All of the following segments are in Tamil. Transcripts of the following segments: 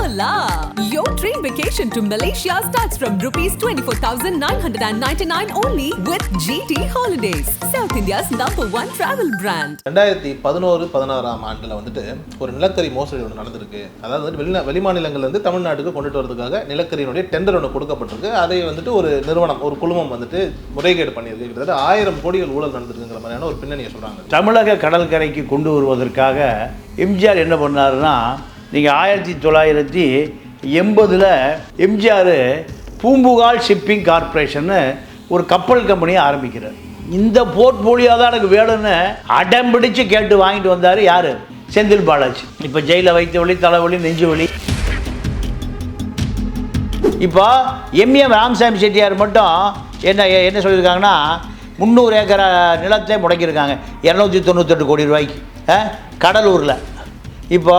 Hola! Your dream vacation to Malaysia starts from rupees 24,999 only with GT Holidays, South India's #1 travel brand. 2011-16 ஆண்டுல வந்துட்டு ஒரு நிலக்கரி மோசடி ஒன்று நடந்திருக்கு. அதாவது வந்து வெளிமாநிலங்கள்ல இருந்து தமிழ்நாட்டுக்கு கொண்டுட்டு வரதுக்காக நிலக்கரியினுடைய டெண்டர் ஒன்று கொடுக்கப்பட்டிருக்கு. அதை வந்துட்டு ஒரு நிறுவனம், ஒரு குழுமம் வந்துட்டு முறைகேடு பண்ணியிருக்கு. கிட்டத்தட்ட 1000 கோடிகள் ஊழல் நடந்திருக்குங்கிற மாதிரியான ஒரு பின்னணியை சொல்றாங்க. தமிழக கடற்கரைக்கு கொண்டு வருவதற்காக எம்ஜிஆர் என்ன பண்ணாருன்னா, நீங்கள் 1980 எம்ஜிஆர் பூம்புகார் ஷிப்பிங் கார்பரேஷன் ஒரு கப்பல் கம்பெனியை ஆரம்பிக்கிறார். இந்த போர்ட்போலியோ தான் எனக்கு வேணும்னு அடம்பிடிச்சு கேட்டு வாங்கிட்டு வந்தார். யார்? செந்தில் பாலாஜி. இப்போ ஜெயிலில் வைத்த வலி, தலைவலி, நெஞ்சு வலி. இப்போ எம்எம் ராமசாமி செட்டியார் மட்டும் என்ன சொல்லியிருக்காங்கன்னா, 300 ஏக்கர் நிலத்தை முடக்கியிருக்காங்க 298 கோடி ரூபாய்க்கு கடலூரில். இப்போ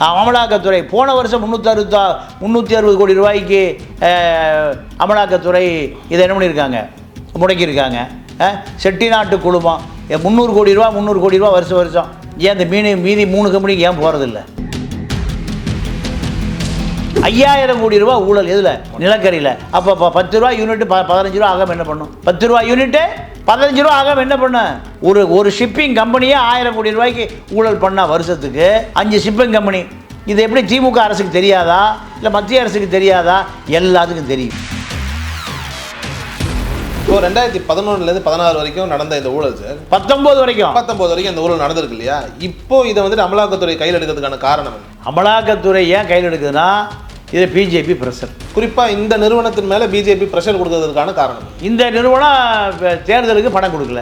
அமலாக்கத்துறை போன வருஷம் 360 கோடி ரூபாய்க்கு அமலாக்கத்துறை இதை என்ன பண்ணியிருக்காங்க, முடக்கியிருக்காங்க. செட்டிநாட்டு குழுமம் 300 கோடி ரூபா வருஷம். ஏன் இந்த மீதி 3 கம்பெனிக்கு ஏன் போகிறதில்ல? 5000 கோடி ரூபா ஊழல் எதில்? நிலக்கரியில். அப்போ 10 ரூபா யூனிட்டு 15 ரூபா ஆகாமல் என்ன பண்ணும்? 10 ரூபா யூனிட்டு 15 ரூபா ஆகாமல் என்ன பண்ண? ஒரு ஷிப்பிங் கம்பெனியே 1000 கோடி ரூபாய்க்கு ஊழல் பண்ணால் வருஷத்துக்கு 5 ஷிப்பிங் கம்பெனி. இது எப்படி திமுக அரசுக்கு தெரியாதா, இல்லை மத்திய அரசுக்கு தெரியாதா? எல்லாத்துக்கும் தெரியும். இப்போ 2011 16 வரைக்கும் நடந்த இந்த ஊழல் சார், 19 வரைக்கும் இந்த ஊழல் நடந்திருக்கு இல்லையா? இப்போ இதை வந்துட்டு அமலாக்கத்துறை கையில் எடுக்கிறதுக்கான காரணம் என்ன? அமலாக்கத்துறை ஏன் கையில் எடுக்குதுன்னா, இது பிஜேபி ப்ரெஷர். குறிப்பாக இந்த நிறுவனத்தின் மேலே பிஜேபி ப்ரெஷர் கொடுக்கறதுக்கான காரணம், இந்த நிறுவனம் தேர்தலுக்கு பணம் கொடுக்கல.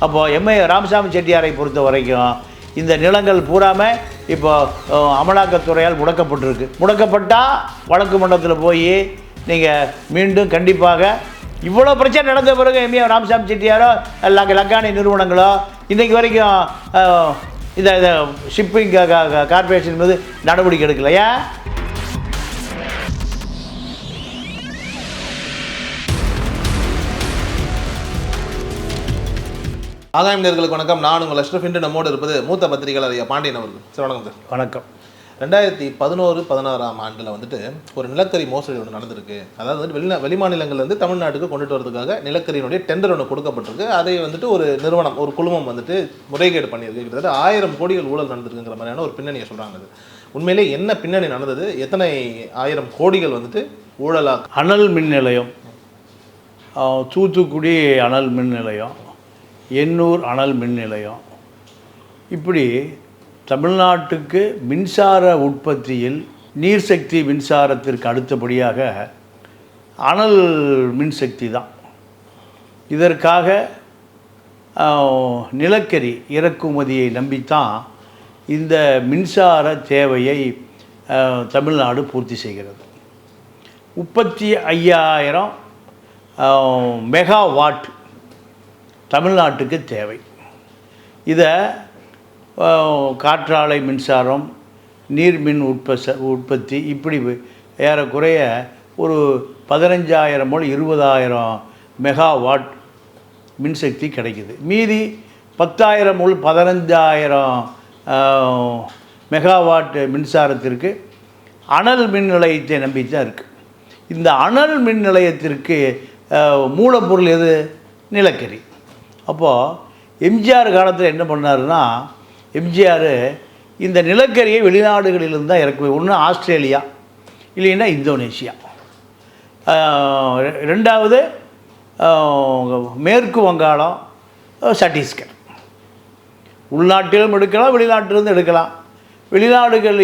அப்போது எம்ஏ ராமசாமி செட்டியாரை பொறுத்த வரைக்கும் இந்த நிலங்கள் பூராமல் இப்போ அமலாக்கத்துறையால் முடக்கப்பட்டால் வழக்கு மன்றத்தில் போய் நீங்கள் மீண்டும் கண்டிப்பாக இவ்வளோ பிரச்சனை நடந்த பிறகு எம்ஏ ராமசாமி செட்டியாரோ லக்கானி நிறுவனங்களோ இன்றைக்கு வரைக்கும் இந்த ஷிப்பிங் கார்பரேஷன் மீது நடவடிக்கை எடுக்கலையா? ஆகாயம் நேயர்களுக்கு வணக்கம். நான் உங்கள் அஷ்ரஃப். இன்று நம்மோடு இருப்பது மூத்த பத்திரிகையாளர் ஐயா பாண்டியன் அவர்கள். சார் வணக்கம் சார். வணக்கம். 2011-16 ஆண்டில் வந்துட்டு ஒரு நிலக்கரி மோசடி ஒன்று நடந்திருக்கு. அதாவது வந்து வெளிமாநிலங்கள்லேருந்து தமிழ்நாட்டுக்கு கொண்டுட்டு வரதுக்காக நிலக்கரியினுடைய டெண்டர் ஒன்று கொடுக்கப்பட்டிருக்கு. அதை வந்துட்டு ஒரு நிறுவனம், ஒரு குழுமம் வந்துட்டு முறைகேடு பண்ணியிருக்கு. கிட்டத்தட்ட 1000 கோடிகள் ஊழல் நடந்திருக்குங்கிற மாதிரியான ஒரு பின்னணியை சொல்கிறாங்க. உண்மையிலே என்ன பின்னணி நடந்தது? எத்தனை 1000 கோடிகள் வந்துட்டு ஊழலாக? அனல் மின் நிலையம், தூத்துக்குடி அனல் மின் நிலையம், எண்ணூர் அனல் மின் நிலையம், இப்படி தமிழ்நாட்டுக்கு மின்சார உற்பத்தியில் நீர்சக்தி மின்சாரத்திற்கு அடுத்தபடியாக அனல் மின்சக்தி தான். இதற்காக நிலக்கரி இறக்குமதியை நம்பித்தான் இந்த மின்சார தேவையை தமிழ்நாடு பூர்த்தி செய்கிறது. 35,000 மெகாவாட் தமிழ்நாட்டுக்கு தேவை. இதை காற்றாலை மின்சாரம், நீர்மின் உற்பத்தி இப்படி ஏறக்குறைய ஒரு 15,000 முதல் 20,000 மெகாவாட் மின்சக்தி கிடைக்குது. மீதி 10,000 முதல் 15,000 மெகாவாட் மின்சாரத்திற்கு அனல் மின் நிலையத்தை நம்பித்தான் இருக்குது. இந்த அனல் மின் நிலையத்திற்கு மூலப்பொருள் எது? நிலக்கரி. அப்போது எம்ஜிஆர் காலத்தில் என்ன பண்ணாருன்னா, எம்ஜிஆர் இந்த நிலக்கரியை வெளிநாடுகளிலிருந்து தான் இறக்குவது. ஒன்று ஆஸ்திரேலியா, இல்லைன்னா இந்தோனேஷியா. ரெண்டாவது மேற்கு வங்காளம், சத்தீஸ்கர். உள்நாட்டிலும் எடுக்கலாம், வெளிநாட்டிலிருந்து எடுக்கலாம். வெளிநாடுகள்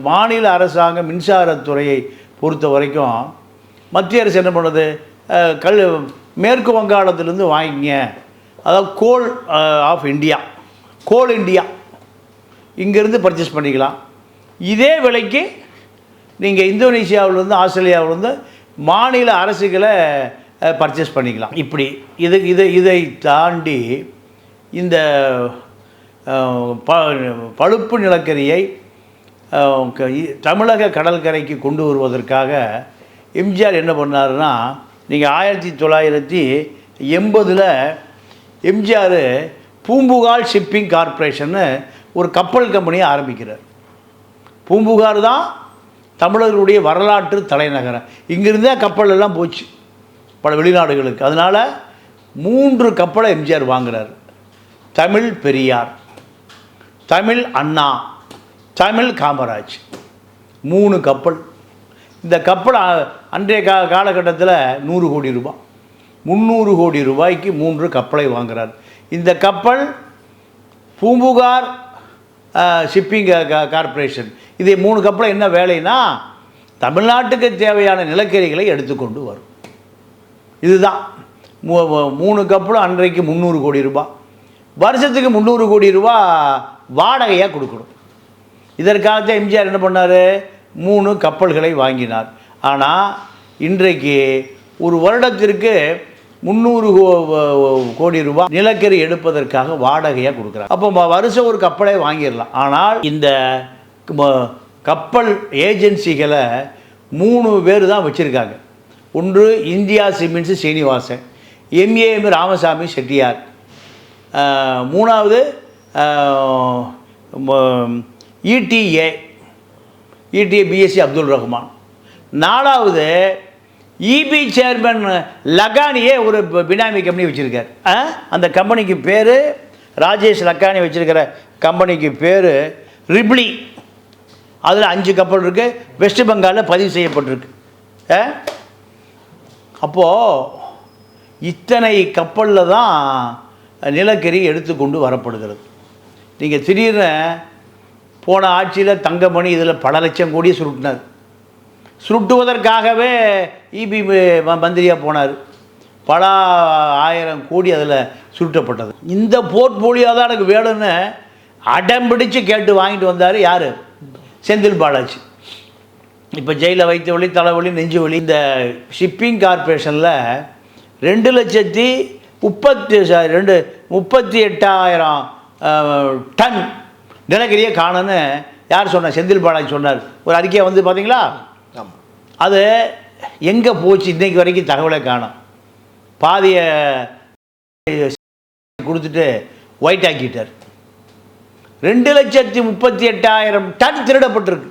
மாநில அரசாங்க மின்சாரத்துறையை பொறுத்த வரைக்கும் மத்திய அரசு என்ன பண்ணுது? மேற்கு வங்காளத்திலேருந்து வாங்கிங்க, அதாவது coal of India, coal India, இங்கேருந்து பர்ச்சேஸ் பண்ணிக்கலாம். இதே விலைக்கு நீங்கள் இந்தோனேஷியாவிலேருந்து, ஆஸ்திரேலியாவிலேருந்து மாநில அரசுகளை பர்ச்சேஸ் பண்ணிக்கலாம். இப்படி இதை தாண்டி இந்த பழுப்பு நிலக்கரியை தமிழக கடற்கரைக்கு கொண்டு வருவதற்காக எம்ஜிஆர் என்ன பண்ணாருன்னா, நீங்கள் 1980 எம்ஜிஆர் பூம்புகார் ஷிப்பிங் கார்பரேஷன் ஒரு கப்பல் கம்பெனியை ஆரம்பிக்கிறார். பூம்புகார் தான் தமிழர்களுடைய வரலாற்று தலைநகரம். இங்கிருந்தே கப்பல் எல்லாம் போச்சு பல வெளிநாடுகளுக்கு. அதனால் 3 கப்பலை எம்ஜிஆர் வாங்குறார். தமிழ் பெரியார், தமிழ் அண்ணா, தமிழ் காமராஜ், 3 கப்பல். இந்த கப்பல் அன்றைய காலகட்டத்தில் 100 கோடி ரூபாய், 300 கோடி ரூபாய்க்கு 3 கப்பலை வாங்குறார். இந்த கப்பல் பூம்புகார் ஷிப்பிங் கார்ப்பரேஷன். இது 3 கப்பலை என்ன வேலைன்னா தமிழ்நாட்டுக்கு தேவையான நிலக்கரிகளை எடுத்துக்கொண்டு வரும். இதுதான் 3 கப்பலும் அன்றைக்கு 300 கோடி ரூபாய், வருஷத்துக்கு 300 கோடி ரூபா வாடகையாக கொடுக்கணும். இதற்காகத்தான் எம்ஜிஆர் என்ன பண்ணார், 3 கப்பல்களை வாங்கினார். ஆனால் இன்றைக்கு ஒரு வருடத்திற்கு 300 கோடி ரூபாய் நிலக்கரி எடுப்பதற்காக வாடகையாக கொடுக்குறாங்க. அப்போ வருஷம் ஒரு கப்பலை வாங்கிடலாம். ஆனால் இந்த கப்பல் ஏஜென்சிகளை 3 பேர் தான் வச்சுருக்காங்க. ஒன்று India cements Srinivasan, MAM Ramasamy Chettiar, 3வது இடிஏ பிஎஸ்சி அப்துல் ரஹ்மான், 4வது இபி சேர்மன் லக்கானியே ஒரு பினாமி கம்பெனி வச்சுருக்கார். அந்த கம்பெனிக்கு பேர் ராஜேஷ் லக்கானி வச்சுருக்கிற கம்பெனிக்கு பேர் ரிப்ளி. அதில் 5 கப்பல் இருக்குது, வெஸ்ட் பெங்காலில் பதிவு செய்யப்பட்டிருக்கு. அப்போது இத்தனை கப்பலில் தான் நிலக்கரி எடுத்துக்கொண்டு வரப்படுகிறது. நீங்கள் திடீர்னு போன ஆட்சியில் தங்கமணி இதில் பல லட்சம் கோடி சுருட்டினார். சுருட்டுவதற்காகவே இபி மந்திரியாக போனார். பல 1000 கோடி அதில் சுருட்டப்பட்டது. இந்த போர்ட்போலியோ தான் எனக்கு வேணும்னு அடம்பிடிச்சு கேட்டு வாங்கிட்டு வந்தார் யார், செந்தில் பாலாஜி. இப்போ ஜெயிலில் வைத்த வழி, தலைவலி, நெஞ்சு வலி. இந்த ஷிப்பிங் கார்ப்பரேஷனில் 2,38,000 டன் நிலக்கரியை காணுன்னு யார் சொன்னார், செந்தில் பாலாஜி சொன்னார். ஒரு அறிக்கையை வந்து பார்த்தீங்களா, அது எங்கே போச்சு இன்றைக்கு வரைக்கும் தகவலை காணும். பாதியை கொடுத்துட்டு ஒயிட் ஆக்கிட்டார். 2,38,000 டன் திருடப்பட்டிருக்கு.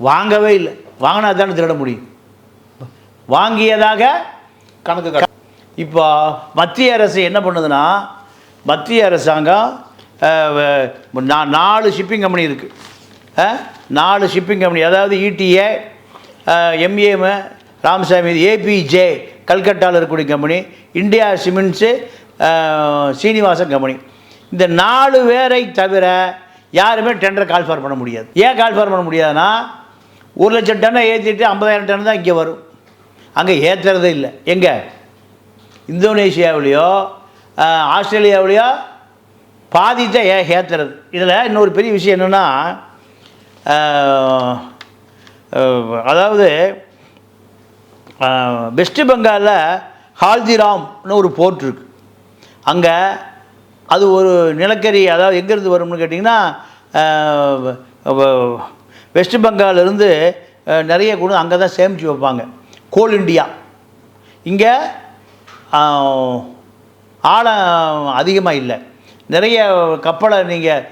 வாங்கவே இல்லை, வாங்கினா தானே திருட முடியும். வாங்கியதாக கணக்கு. இப்போ மத்திய அரசு என்ன பண்ணுதுன்னா, மத்திய அரசாங்கம் 4 ஷிப்பிங் கம்பெனி இருக்குது. 4 ஷிப்பிங் கம்பெனி, அதாவது இடிஏ, எம்ஏஎம் ராமசாமி, ஏபிஜே கல்கட்டாவில் இருக்கக்கூடிய company, India cements Srinivasan company. இந்த 4 பேரை தவிர யாருமே டெண்டர் கால்ஃபார் பண்ண முடியாது. ஏன் கால்ஃபார் பண்ண முடியாதுன்னா, 1,00,000 டன்னை ஏற்றிட்டு 50,000 டன் தான் இங்கே வரும். அங்கே ஏற்றுறதே இல்லை. எங்கே, இந்தோனேஷியாவிலையோ ஆஸ்திரேலியாவிலையோ பாதித்தை ஏற்றுறது. இதில் இன்னொரு பெரிய விஷயம் என்னென்னா, அதாவது வெஸ்ட் பெங்காலில் ஹால்திராம்னு ஒரு போர்ட் இருக்குது. அங்கே அது ஒரு நிலக்கரி, அதாவது எங்கேருந்து வரும்னு கேட்டிங்கன்னா, வெஸ்ட் பெங்காலிருந்து நிறைய கொண்டு அங்கே தான் சேமித்து வைப்பாங்க. கோல் இண்டியா. இங்கே ஆழம் அதிகமாக இல்லை. நிறைய கப்பலை நீங்கள்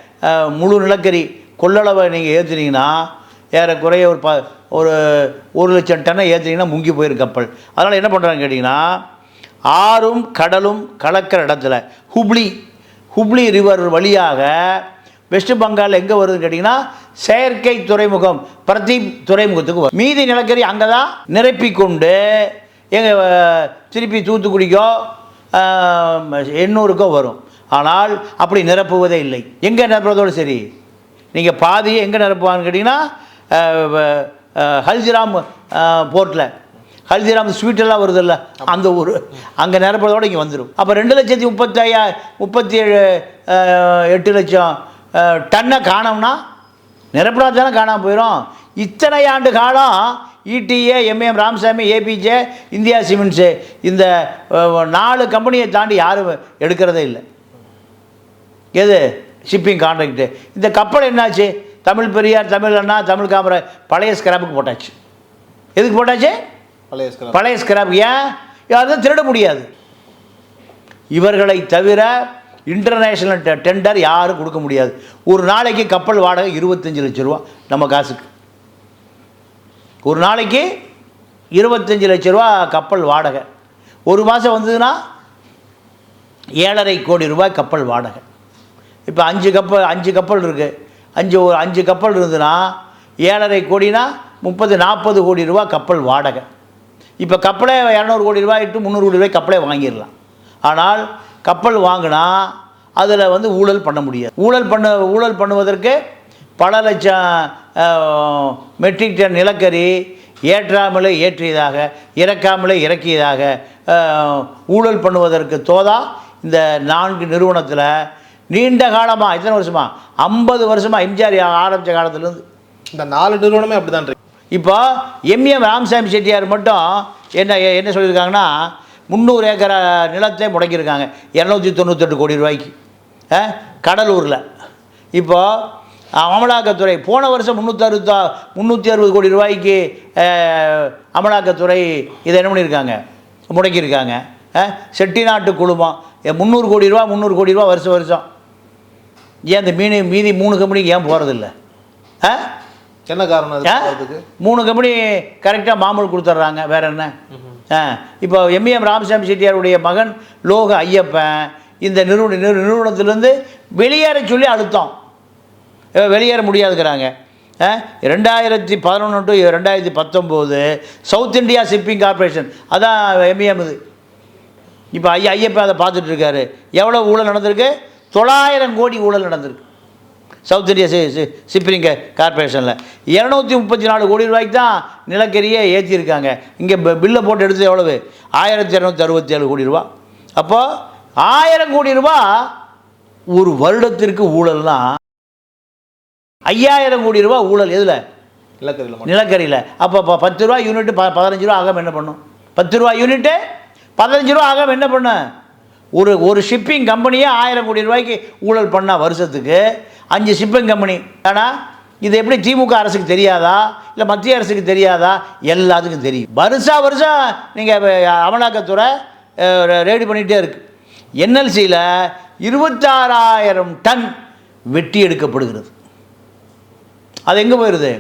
முழு நிலக்கரி கொள்ளளவை நீங்கள் ஏற்றுனீங்கன்னா ஏறக்குறைய ஒரு 1,00,000 டன்னை ஏற்றுனீங்கன்னா முங்கி போயிருக்கு கப்பல். அதனால் என்ன பண்ணுறாங்கன்னு கேட்டிங்கன்னா, ஆறும் கடலும் கலக்கிற இடத்துல ஹுப்ளி ரிவர் வழியாக வெஸ்ட் பெங்கால் எங்கே வருதுன்னு கேட்டிங்கன்னா, செயற்கை துறைமுகம் பிரதீப் துறைமுகத்துக்கு வரும். மீதி நிலக்கரி அங்கே தான் நிரப்பிக்கொண்டு எங்கள் திருப்பி தூத்துக்குடிக்கோ எண்ணூருக்கோ வரும். ஆனால் அப்படி நிரப்புவதே இல்லை. எங்கே நிரப்புறதோடு சரி, நீங்கள் பாதியை எங்கே நிரப்புவான்னு கேட்டிங்கன்னா, ஹல்திராம் போர்ட்டில் ஹல்திராம் ஸ்வீட்டெல்லாம் வருதில்ல, அந்த ஊர் அங்கே நிரப்புறதோடு இங்கே வந்துடும். அப்போ 2,38,000 டன்னை காணோம்னா நிரப்புனா தானே காணாமல் போயிடும். இத்தனை ஆண்டு காலம் ETA, MAM Ramasamy, APJ, India cements, இந்த 4 கம்பெனியை தாண்டி யாரும் எடுக்கிறதே இல்லை. எது ஷிப்பிங் கான்ட்ராக்டு. இந்த கப்பல் என்னாச்சு, தமிழ் பெரியார், தமிழ் அண்ணா, தமிழ் காமராஜ் பழைய ஸ்கிராப்புக்கு போட்டாச்சு. எதுக்கு போட்டாச்சு, பழைய ஸ்கிராப். ஏன், யாரும் திருட முடியாது. இவர்களை தவிர இன்டர்நேஷ்னல் டெண்டர் யாரும் கொடுக்க முடியாது. ஒரு நாளைக்கு கப்பல் வாடகை 25 லட்சம் ரூபா நம்ம காசுக்கு. ஒரு நாளைக்கு 25 லட்ச ரூபா கப்பல் வாடகை, ஒரு மாதம் வந்ததுன்னா 7.5 கோடி ரூபாய் கப்பல் வாடகை. இப்போ 5 கப்பல் இருக்குது, 5 கப்பல் இருந்ததுன்னா 7.5 கோடினா 30-40 கோடி ரூபா கப்பல் வாடகை. இப்போ கப்பலே 200 கோடி ரூபாய் டு 300 கோடி ரூபாய் கப்பலே வாங்கிடலாம். ஆனால் கப்பல் வாங்கினா அதில் வந்து ஊழல் பண்ண முடியாது. ஊழல் பண்ணுவதற்கு பல லட்சம் மெட்ரிக் டன் நிலக்கரி ஏற்றாமலே ஏற்றியதாக, இறக்காமலே இறக்கியதாக ஊழல் பண்ணுவதற்கு தோதா இந்த 4 நிறுவனத்தில் நீண்ட காலமாக, எத்தனை வருஷமா, 50 வருஷமாக எம்ஜிஆர் ஆரம்பித்த காலத்துலேருந்து இந்த 4 நிறுவனமே அப்படி தான் இருக்கு. இப்போ எம்எம் ராமசாமி செட்டியார் மட்டும் என்ன சொல்லியிருக்காங்கன்னா 300 ஏக்கர் நிலத்தை முடக்கியிருக்காங்க 298 கோடி ரூபாய்க்கு கடலூரில். இப்போது அமலாக்கத்துறை போன வருஷம் 360 கோடி ரூபாய்க்கு அமலாக்கத்துறை இதை என்ன பண்ணியிருக்காங்க, முடக்கியிருக்காங்க. செட்டிநாட்டு குழுமம் 300 கோடி ரூபா வருஷம். ஏன் இந்த மீதி 3 கம்பெனிக்கு ஏன் போகிறதில்ல? என்ன காரணம்? 3 கம்பெனி கரெக்டாக மாமூல் கொடுத்துட்றாங்க, வேற என்ன? இப்போ எம்எம் ராமசாமி செட்டியாருடைய மகன் லோக ஐயப்பன் இந்த நிறுவனத்திலேருந்து வெளியேற சொல்லி அழுத்தம், வெளியேற முடியாதுங்கிறாங்க. 2011 to 2019 south India shipping corporation, அதான் எம்இஎம் இது. இப்போ ஐயப்பன் அதை பார்த்துட்டு இருக்காரு. எவ்வளோ ஊழல் நடந்திருக்கு? 900 கோடி ஊழல் நடந்திருக்கு சவுத் இந்தியா ஷிப்பிங் கார்பரேஷனில். 234 கோடி ரூபாய்க்கு தான் நிலக்கரியை ஏற்றிருக்காங்க. இங்கே பில்லை போட்டு எடுத்தது எவ்வளவு? 1267 கோடி ரூபா. அப்போது 1000 கோடி ரூபா ஒரு வருடத்திற்கு ஊழல்னா 5000 கோடி ரூபா ஊழல் எதில்? நிலக்கரியில். அப்போ 10 ரூபா யூனிட்டு 15 ரூபா ஆகாமல் என்ன பண்ணும்? 10 ரூபா யூனிட்டு 15 ரூபா ஆகாமல் என்ன பண்ண? ஒரு ஷிப்பிங் கம்பெனியே 1000 கோடி ரூபாய்க்கு ஊழல் பண்ணால் வருஷத்துக்கு 5 ஷிப்பிங் கம்பெனி. ஆனால் இது எப்படி திமுக அரசுக்கு தெரியாதா, இல்லை மத்திய அரசுக்கு தெரியாதா? எல்லாத்துக்கும் தெரியும். வருஷம் நீங்கள் அமலாக்கத்துறை ரெடி பண்ணிகிட்டே இருக்குது. என்எல்சியில் 26,000 டன் வெட்டி எடுக்கப்படுகிறது. அது எங்கே போயிடுது?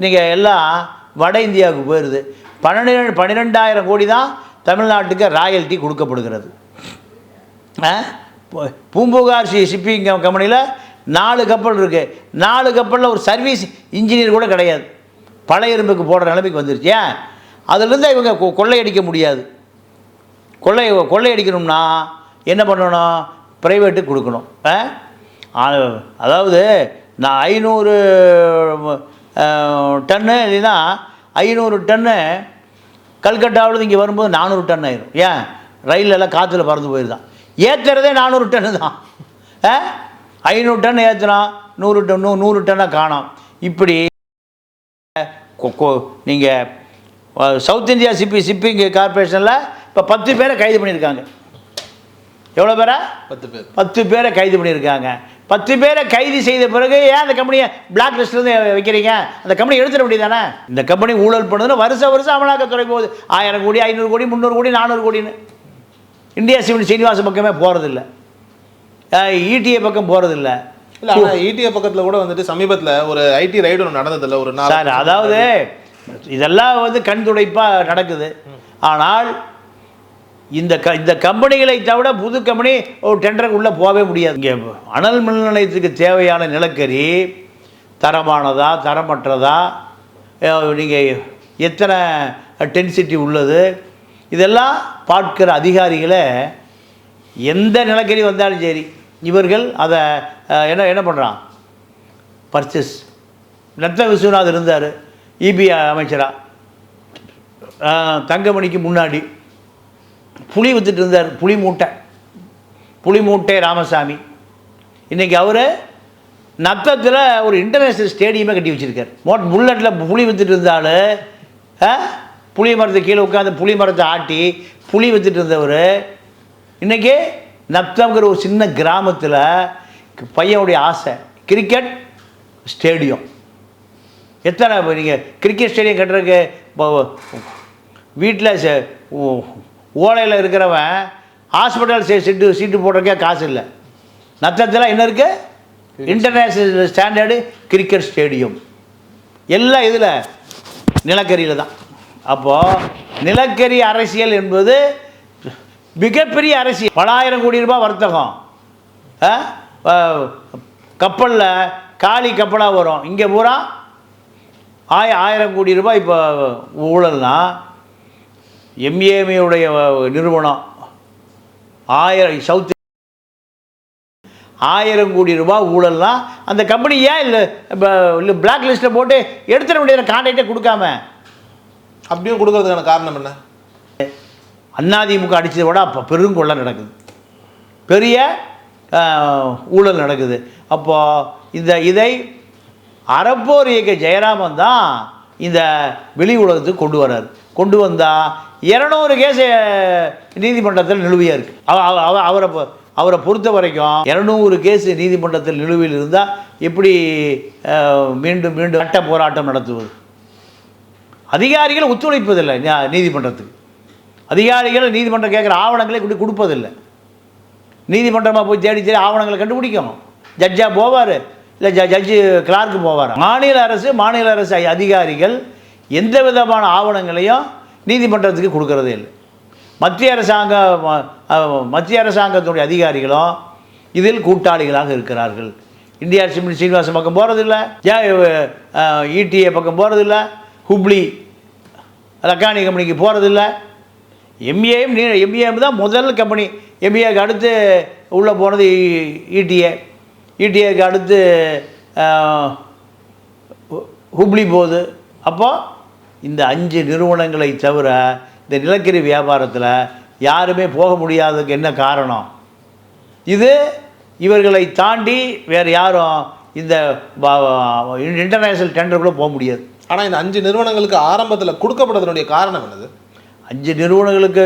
நீங்கள் எல்லாம் வட இந்தியாவுக்கு போயிடுது. 12,000 கோடி தான் தமிழ்நாட்டுக்கு ராயல்ட்டி கொடுக்கப்படுகிறது. பூம்புகார் ஷிப்பிங் கம்பெனியில் 4 கப்பல் இருக்குது. 4 கப்பலில் ஒரு சர்வீஸ் இன்ஜினியர் கூட கிடையாது. பழைய இரும்புக்கு போடுற நிலைமைக்கு வந்துருச்சு. ஏன்? அதிலிருந்து இவங்க கொள்ளையடிக்க முடியாது. கொள்ளையடிக்கணும்னா என்ன பண்ணணும்? ப்ரைவேட்டுக்கு கொடுக்கணும். அதாவது நான் 500 டன்னு இல்லைன்னா 500 டன்னு கல்கட்டாவில் இங்கே வரும்போது 400 டன் ஆயிரும். ஏன்? ரயிலெல்லாம் காற்றுல பறந்து போயிருந்தான். ஏற்றுறதே 400 டன்னு தான். 500 டன் ஏற்றுனா 100 டன்னாக காணோம். இப்படி நீங்கள் சவுத் இந்தியா ஷிப்பிங் கார்பரேஷனில் இப்போ 10 பேரை கைது பண்ணியிருக்காங்க. எவ்வளோ பேரை? 10 பேரை கைது பண்ணியிருக்காங்க. 10 பேரை கைது செய்த பிறகு ஏன் அந்த கம்பெனியை பிளாக் லிஸ்ட்லேருந்து வைக்கிறீங்க? அந்த கம்பெனி எடுத்துட வேண்டியதானே? இந்த கம்பெனி ஊழல் பண்ணுதுன்னு வருஷம் அமலாக்கத்துறை போகுது. 1000 கோடி 500 கோடி 300 கோடி 400 கோடின்னு. இந்தியா சிவில் சீனிவாச பக்கமே போகிறதில்ல, இடிஏ பக்கம் போகிறதில்ல. இல்லை, ஆனால் இடிஏ பக்கத்தில் கூட வந்துட்டு சமீபத்தில் ஒரு ஐடி ரைடு ஒன்று நடந்ததில்லை ஒரு நாள். சார், அதாவது இதெல்லாம் வந்து கண் துடைப்பாக நடக்குது. ஆனால் இந்த கம்பெனிகளை தவிர புது கம்பெனி ஒரு டெண்டருக்கு உள்ளே போகவே முடியாது. இங்கே அனல் மின் நிலையத்துக்கு தேவையான நிலக்கரி தரமானதா தரமற்றதா, நீங்கள் எத்தனை டென்சிட்டி உள்ளது, இதெல்லாம் பார்க்கிற அதிகாரிகளை எந்த நிலக்கரி வந்தாலும் சரி இவர்கள் அதை என்ன பண்ணுறான்? பர்ச்சேஸ். ரத்ன விஸ்வநாத் இருந்தார் இபி அமைச்சராக. தங்கமணிக்கு முன்னாடி புளி விற்றுட்டு இருந்தார். புளி மூட்டை ராமசாமி. இன்றைக்கி அவர் நத்தத்தில் ஒரு இன்டர்நேஷ்னல் ஸ்டேடியமே கட்டி வச்சுருக்கார். புல்லட்டில் புளி விற்றுட்டு இருந்தாலும் புளி மரத்தை கீழே உட்காந்து புளி மரத்தை ஆட்டி புளி விற்றுட்டு இருந்தவர் இன்றைக்கி நத்தம்ங்கிற ஒரு சின்ன கிராமத்தில் பையனுடைய ஆசை கிரிக்கெட் ஸ்டேடியம். எத்தனை நீங்கள் கிரிக்கெட் ஸ்டேடியம் கட்டுறதுக்கு வீட்டில் ஓலையில் இருக்கிறவன் ஹாஸ்பிட்டல் சீட்டு போடுறதுக்கே காசு இல்லை. நத்தத்தில் என்ன இருக்குது? International standard cricket stadium. எல்லாம் இதில் நிலக்கரியில் தான். அப்போது நிலக்கரி அரசியல் என்பது மிகப்பெரிய அரசியல். பல ஆயிரம் கோடி ரூபாய் வர்த்தகம், கப்பலில் காலி கப்பலாக வரும். இங்கே பூரா ஆயிரம் கோடி ரூபாய் இப்போ ஊழல்னா எம்ஏஎம்ஏவுடைய நிறுவனம் சவுத் 1000 கோடி ரூபாய் ஊழல்னா அந்த கம்பெனி ஏன் இல்லை பிளாக் லிஸ்ட்டில் போட்டு எடுத்துட வேண்டிய கான்ட்ராக்டே கொடுக்காம அப்படியும் கொடுக்கறதுக்கான காரணம் என்ன? அதிமுக அடித்ததை விட அப்போ பெருங்கொள்ளை நடக்குது, பெரிய ஊழல் நடக்குது. அப்போது இதை அறப்போர் இயக்க ஜெயராமன் தான் இந்த வெளி உலகத்துக்கு கொண்டு வர்றார். கொண்டு வந்தால் 200 கேஸு நீதிமன்றத்தில் நிலுவையாக இருக்குது. அவரை பொறுத்த வரைக்கும் 200 கேஸு நீதிமன்றத்தில் நிலுவையில் இருந்தால் எப்படி மீண்டும் மீண்டும் சட்ட போராட்டம் நடத்துவது? அதிகாரிகள் ஒத்துழைப்பதில்லை நீதிமன்றத்துக்கு. அதிகாரிகள் நீதிமன்றம் கேட்குற ஆவணங்களை கொடுப்பதில்லை. நீதிமன்றமாக போய் தேடி ஆவணங்களை கண்டுபிடிக்கும். ஜட்ஜாக போவார், இல்லை ஜட்ஜு கிளார்க்கு போவார். மாநில அரசு அதிகாரிகள் எந்த விதமான ஆவணங்களையும் நீதிமன்றத்துக்கு கொடுக்கறதே இல்லை. மத்திய அரசாங்கத்துடைய அதிகாரிகளும் இதில் கூட்டாளிகளாக இருக்கிறார்கள். இந்தியா சீனிவாசன் பக்கம் போகிறதில்லை, இடிஏ பக்கம் போகிறதில்லை, ஹுப்ளி லக்கானி கம்பெனிக்கு போகிறதில்ல. எம்ஏஎம் தான் முதல் கம்பெனி. எம்ஏக்கு அடுத்து உள்ளே போனது இடிஏக்கு அடுத்து ஹுப்ளி போகுது. அப்போது இந்த 5 நிறுவனங்களை தவிர இந்த நிலக்கரி வியாபாரத்தில் யாருமே போக முடியாததுக்கு என்ன காரணம்? இவர்களை தாண்டி வேறு யாரும் இந்த இன்டர்நேஷ்னல் டெண்டருக்குள்ளே போக முடியாது. ஆனால் இந்த 5 நிறுவனங்களுக்கு ஆரம்பத்தில் கொடுக்கப்படுறதுனுடைய காரணம் என்னது? 5 நிறுவனங்களுக்கு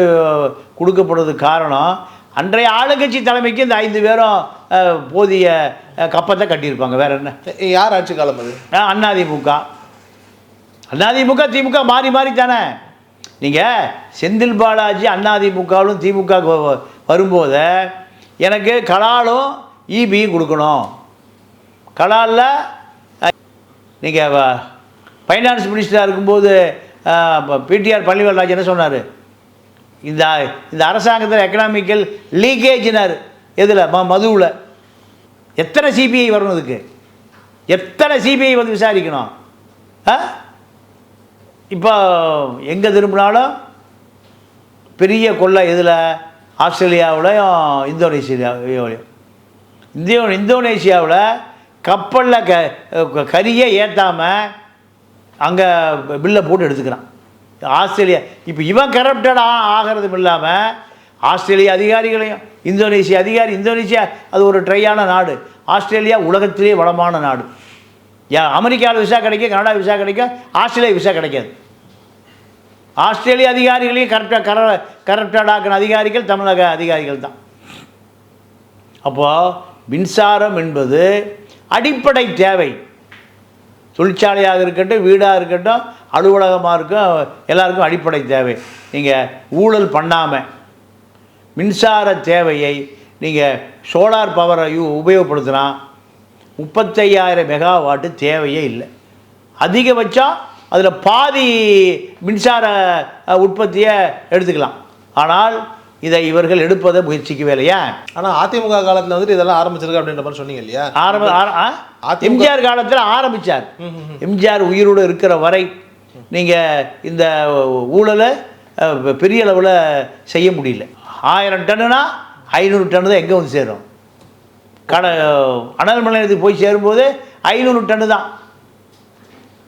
கொடுக்கப்படுறதுக்கு காரணம் அன்றைய ஆளுங்கட்சி தலைமைக்கு இந்த 5 பேரும் போதிய கப்பத்தை கட்டியிருப்பாங்க. வேறு என்ன? யார் ஆட்சி காலம் அது? அதிமுக திமுக மாறி மாறி தானே. நீங்கள் செந்தில் பாலாஜி அதிமுகவும் திமுக வரும்போது எனக்கு கலாலும் இபியும் கொடுக்கணும். கலாலில் நீங்கள் ஃபைனான்ஸ் மினிஸ்டராக இருக்கும்போது பிடிஆர் பழனிவேல்ராஜ் என்ன சொன்னார்? இந்த அரசாங்கத்தில் எக்கனாமிக்கல் லீக்கேஜினார். எதில்? மதுவில். எத்தனை சிபிஐ வரணும்? இதுக்கு எத்தனை சிபிஐ வந்து விசாரிக்கணும்? இப்போ எங்கே திரும்பினாலும் பெரிய கொள்ளை. எதில்? ஆஸ்திரேலியாவிலையும் இந்தோனேஷியாவில் கப்பலில் கரியை ஏற்றாமல் அங்கே பில்லை போட்டு எடுத்துக்கிறான். ஆஸ்திரேலியா இப்போ இவன் கரப்டட் ஆகிறதும் இல்லாமல் ஆஸ்திரேலியா அதிகாரிகளையும் இந்தோனேஷியா அது ஒரு ட்ரையான நாடு. ஆஸ்திரேலியா உலகத்திலே வளமான நாடு. அமெரிக்காவில் விசா கிடைக்கும், கனடா விசா கிடைக்கும், ஆஸ்திரேலியா விசா கிடைக்காது. ஆஸ்திரேலிய அதிகாரிகளையும் கரப்டடாக்கின அதிகாரிகள் தமிழக அதிகாரிகள் தான். அப்போது மின்சாரம் என்பது அடிப்படை தேவை. தொழிற்சாலையாக இருக்கட்டும், வீடாக இருக்கட்டும், அலுவலகமாக இருக்கும், எல்லாருக்கும் அடிப்படை தேவை. நீங்கள் ஊழல் பண்ணாமல் மின்சார தேவையை நீங்கள் சோலார் பவரை உபயோகப்படுத்தினா 35,000 மெகாவாட்டு தேவையே இல்லை. அதிகபட்சம் அதில் பாதி மின்சார உற்பத்தியை எடுத்துக்கலாம். ஆனால் இதை இவர்கள் எடுப்பதை முயற்சிக்கவே இல்லையா? ஆனால் அதிமுக காலத்தில் வந்துட்டு இதெல்லாம் ஆரம்பிச்சிருக்கு அப்படின்ற மாதிரி சொன்னீங்க இல்லையா? எம்ஜிஆர் காலத்தில் ஆரம்பித்தார். எம்ஜிஆர் உயிரோடு இருக்கிற வரை நீங்கள் இந்த ஊழலை பெரிய அளவில் செய்ய முடியல. 1000 டன்னுனா 500 டன்னு தான் எங்கே வந்து சேரும்? அனல் மின் நிலையத்துக்கு போய் சேரும்போது 500 டன்னு தான்.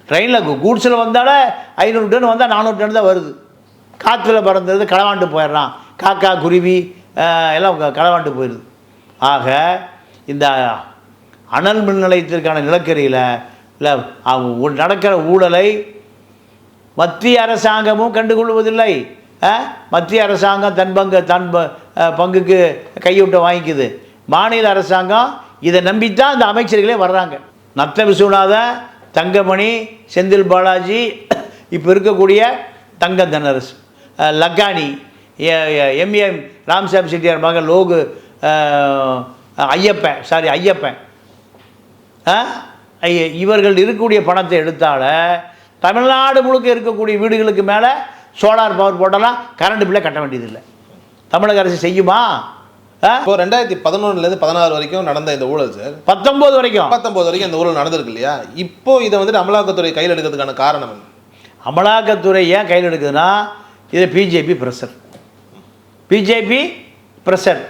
ட்ரெயினில் கூட்ஸில் வந்தாலே 500 டன் வந்தால் 400 டன் தான் வருது. காற்றுல பறந்துறது களவாண்டு போயிடுறான். காக்கா குருவி எல்லாம் களவாண்டு போயிடுது. ஆக இந்த அனல் மின் நிலையத்திற்கான நிலக்கரியில் இல்லை நடக்கிற ஊழலை மத்திய அரசாங்கமும் கண்டுகொள்வதில்லை. மத்திய அரசாங்கம் தன் பங்குக்கு கையூட்ட வாங்கிக்குது. மாநில அரசாங்கம் இதை நம்பித்தான் இந்த அமைச்சர்களே வர்றாங்க. நத்த விஸ்வநாதன், தங்கமணி, செந்தில் பாலாஜி, இப்போ இருக்கக்கூடிய தங்க தனரசு, லக்கானி, எம்ஏஎம் ராமசாமி செட்டியார் மகன் லோகு ஐயப்பன் இவர்கள் இருக்கக்கூடிய பணத்தை எடுத்தால தமிழ்நாடு முழுக்க இருக்கக்கூடிய வீடுகளுக்கு மேலே சோலார் பவர் போட்டலாம், கரண்ட் பில்லை கட்ட வேண்டியதில்லை. தமிழக அரசு செய்யுமா? இப்போ 2011 16 வரைக்கும் நடந்த இந்த ஊழல் சார், 19 வரைக்கும் இந்த ஊழல் நடந்திருக்கு இல்லையா? இப்போ இதை வந்துட்டு அமலாக்கத்துறை கையில் எடுக்கிறதுக்கான காரணம் என்ன? அமலாக்கத்துறை ஏன் கையில் எடுக்குதுன்னா, இது பிஜேபி ப்ரெஷர்.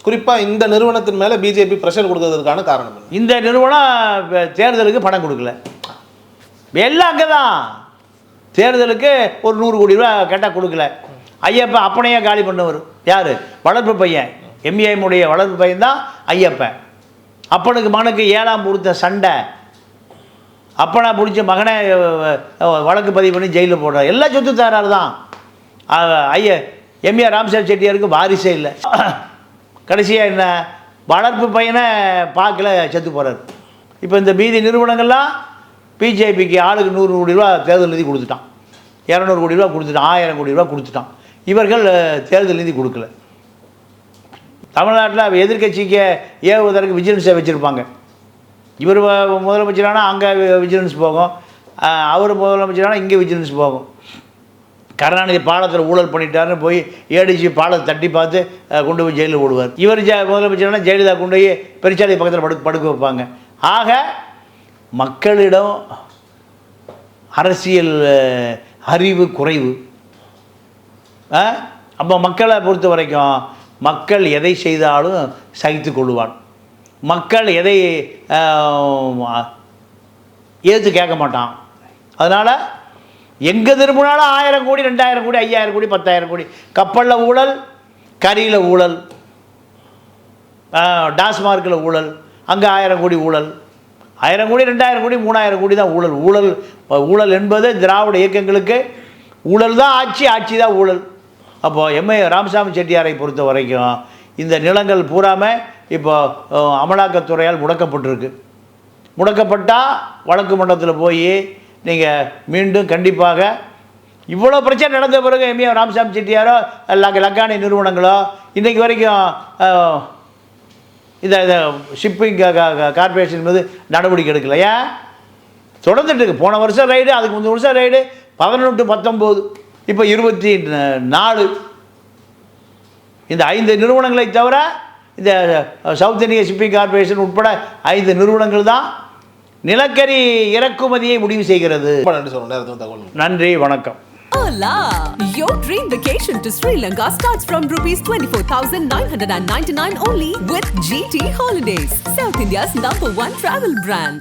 குறிப்பாக இந்த நிறுவனத்தின் மேலே பிஜேபி ப்ரெஷர் கொடுக்கறதுக்கான காரணம் என்ன? இந்த நிறுவனம் தேர்தலுக்கு பணம் கொடுக்கல, எல்லாம் அங்கே தான். தேர்தலுக்கு ஒரு 100 கோடி ரூபா கேட்டால் கொடுக்கல. ஐயப்பன் அப்பனையே காலி பண்ணவர் யார்? வளர்ப்பு பையன், எம்ஏஎம்முடைய வளர்ப்பு பையன் தான் ஐயப்பன். அப்பனுக்கு மகனுக்கு 7ஆம் பொறுத்த சண்டை, அப்பனை பிடிச்ச மகனை வழக்கு பதிவு பண்ணி ஜெயிலில் போடுறார். எல்லா சொத்து தராரு தான். எம்ஏ ராமசாமி செட்டியாருக்கு வாரிசே இல்லை. கடைசியாக என்ன, வளர்ப்பு பையனை பார்க்கல, செத்து போகிறார். இப்போ இந்த மீதி நிறுவனங்கள்லாம் பிஜேபிக்கு ஆளுக்கு 100 கோடி ரூபா தேர்தல் நிதி கொடுத்துட்டான், 200 கோடி ரூபா கொடுத்துட்டான், 1000 கோடி ரூபா கொடுத்துட்டான். இவர்கள் தேர்தல் நிதி கொடுக்கல. தமிழ்நாட்டில் எதிர்கட்சிக்கு ஏவுவதற்கு விஜிலன்ஸை வச்சுருப்பாங்க. இவர் முதலமைச்சரானா அங்கே விஜிலன்ஸ் போகும், அவர் முதலமைச்சரானா இங்கே விஜிலன்ஸ் போகும். கருணாநிதி பாலத்தில் ஊழல் பண்ணிட்டாருன்னு போய் ஏடிஜி பாலத்தை தட்டி பார்த்து கொண்டு போய் ஜெயிலில் போடுவார். இவர் முதலமைச்சரானா ஜெயலலிதா கொண்டு போய் பெருச்சாலை பக்கத்தில் படுக்க வைப்பாங்க. ஆக மக்களிடம் அரசியல் அறிவு குறைவு. அப்போ மக்களை பொறுத்த வரைக்கும் மக்கள் எதை செய்தாலும் சகித்து கொள்வான். மக்கள் எதை ஏற்று கேட்க மாட்டான். அதனால் எங்கே திரும்பினாலும் 1000 கோடி 2000 கோடி 5000 கோடி 10000 கோடி. கப்பலில் ஊழல், கரியில் ஊழல், டாஸ்மார்க்கில் ஊழல், அங்கே 1000 கோடி ஊழல். 1000 கோடி 2000 கோடி 3000 கோடி தான் ஊழல். ஊழல் என்பது திராவிட இயக்கங்களுக்கு ஊழல் தான் ஆட்சி, ஆட்சி தான் ஊழல். அப்போது எம்ஏ ராமசாமி செட்டியாரை பொறுத்த வரைக்கும் இந்த நிலங்கள் பூராமல் இப்போ அமலாக்கத்துறையால் முடக்கப்பட்டிருக்கு. முடக்கப்பட்டால் வழக்கு மன்றத்தில் போய் நீங்கள் மீண்டும் கண்டிப்பாக இவ்வளோ பிரச்சனை நடந்த பிறகு எம்ஏ ராமசாமி செட்டியாரோ லக்கானி நிறுவனங்களோ இன்றைக்கு வரைக்கும் இந்த ஷிப்பிங் கார்பரேஷன் மீது நடவடிக்கை எடுக்கல. ஏன் தொடர்ந்துட்டு இருக்கு? போன வருஷம் ரைடு, அதுக்கு முந்தின வருஷம் ரைடு, 18 19, இப்போ 24. இந்த 5 நிறுவனங்களை தவிர இந்த சவுத் இந்திய ஷிப்பிங் கார்பரேஷன் உட்பட 5 நிறுவனங்கள் தான் நிலக்கரி இறக்குமதியை முடிவு செய்கிறது. நன்றி, வணக்கம். Hola! Your dream vacation to Sri Lanka starts from rupees 24,999 only with GT Holidays, South India's #1 travel brand.